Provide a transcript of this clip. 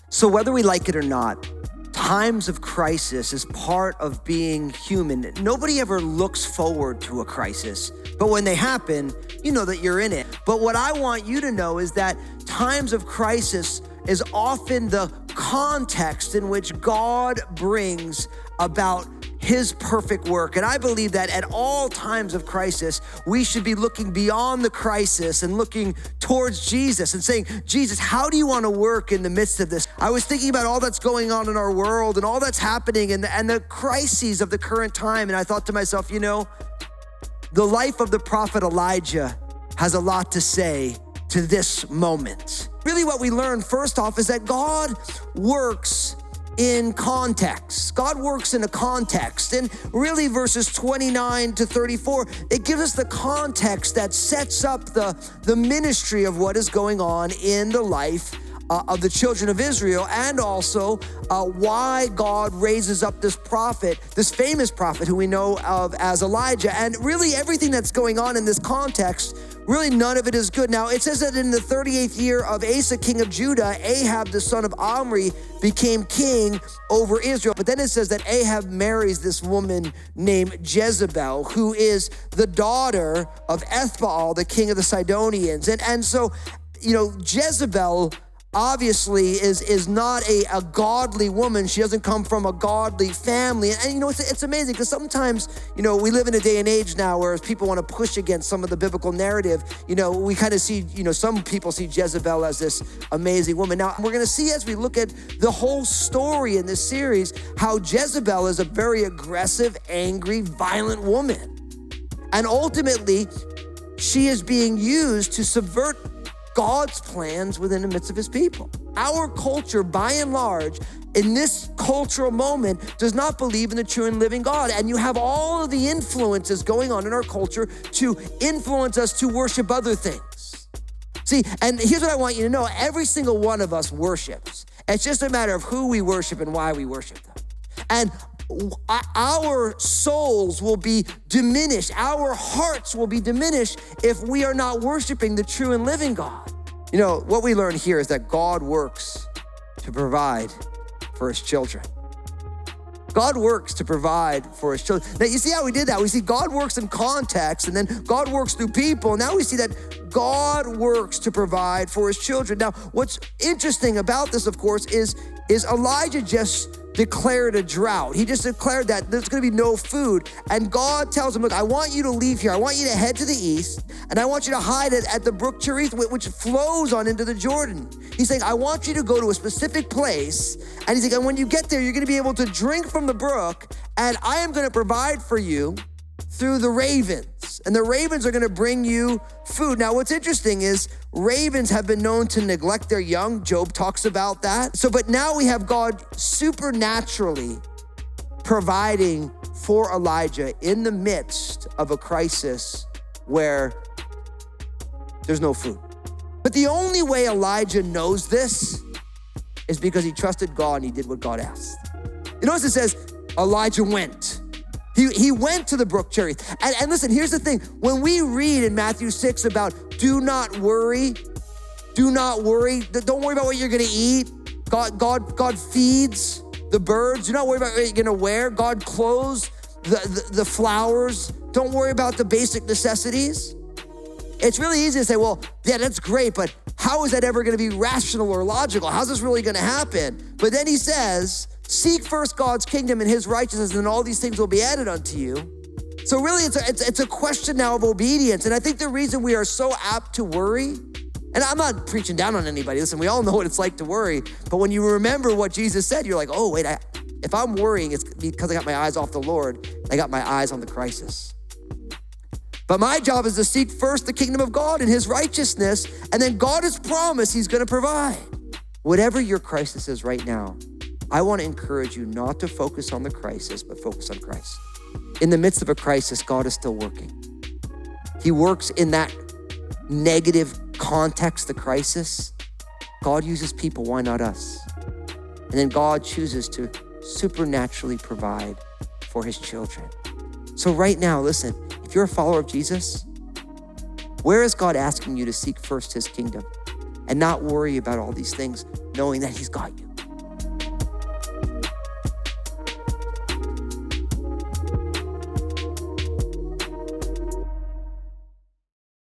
So whether we like it or not, times of crisis is part of being human. Nobody ever looks forward to a crisis, but when they happen, you know that you're in it. But what I want you to know is that times of crisis is often the context in which God brings about his perfect work. And I believe that at all times of crisis, we should be looking beyond the crisis and looking towards Jesus and saying, Jesus, how do you want to work in the midst of this? I was thinking about all that's going on in our world and all that's happening and the crises of the current time. And I thought to myself, the life of the prophet Elijah has a lot to say to this moment. Really what we learn first off is that God works in context. God works in a context. And really verses 29 to 34, it gives us the context that sets up the ministry of what is going on in the life of the children of Israel, and also why God raises up this prophet, this famous prophet who we know of as Elijah. And really everything that's going on in this context, really none of it is good. Now it says that in the 38th year of Asa, king of Judah, Ahab, the son of Omri, became king over Israel. But then it says that Ahab marries this woman named Jezebel, who is the daughter of Ethbaal, the king of the Sidonians. And so, Jezebel obviously is not a godly woman. She doesn't come from a godly family. And it's amazing because sometimes, we live in a day and age now where people want to push against some of the biblical narrative. We kind of see, some people see Jezebel as this amazing woman. Now, we're going to see as we look at the whole story in this series, how Jezebel is a very aggressive, angry, violent woman. And ultimately, she is being used to subvert God's plans within the midst of his people. Our culture, by and large, in this cultural moment, does not believe in the true and living God. And you have all of the influences going on in our culture to influence us to worship other things. See, and here's what I want you to know. Every single one of us worships. It's just a matter of who we worship and why we worship them. And our souls will be diminished. Our hearts will be diminished if we are not worshiping the true and living God. What we learn here is that God works to provide for his children. God works to provide for his children. Now, you see how we did that? We see God works in context, and then God works through people. Now we see that God works to provide for his children. Now, what's interesting about this, of course, is Elijah just declared a drought. He just declared that there's going to be no food. And God tells him, look, I want you to leave here. I want you to head to the east, and I want you to hide it at the brook Cherith, which flows on into the Jordan. He's saying, I want you to go to a specific place. And he's like, and when you get there, you're going to be able to drink from the brook, and I am going to provide for you through the ravens. And the ravens are going to bring you food. Now, what's interesting is ravens have been known to neglect their young. Job talks about that. But now we have God supernaturally providing for Elijah in the midst of a crisis where there's no food. But the only way Elijah knows this is because he trusted God and he did what God asked. Notice it says, Elijah went. He went to the brook Cherith. And listen, here's the thing. When we read in Matthew 6 about do not worry, don't worry about what you're gonna eat. God feeds the birds. Do not worry about what you're gonna wear. God clothes the flowers. Don't worry about the basic necessities. It's really easy to say, well, yeah, that's great, but how is that ever gonna be rational or logical? How's this really gonna happen? But then he says, seek first God's kingdom and his righteousness, and all these things will be added unto you. So really, it's a question now of obedience. And I think the reason we are so apt to worry, and I'm not preaching down on anybody. Listen, we all know what it's like to worry. But when you remember what Jesus said, you're like, oh, wait, if I'm worrying, it's because I got my eyes off the Lord. I got my eyes on the crisis. But my job is to seek first the kingdom of God and his righteousness, and then God has promised he's going to provide. Whatever your crisis is right now, I want to encourage you not to focus on the crisis, but focus on Christ. In the midst of a crisis, God is still working. He works in that negative context, the crisis. God uses people, why not us? And then God chooses to supernaturally provide for his children. So right now, listen, if you're a follower of Jesus, where is God asking you to seek first his kingdom and not worry about all these things, knowing that he's got you?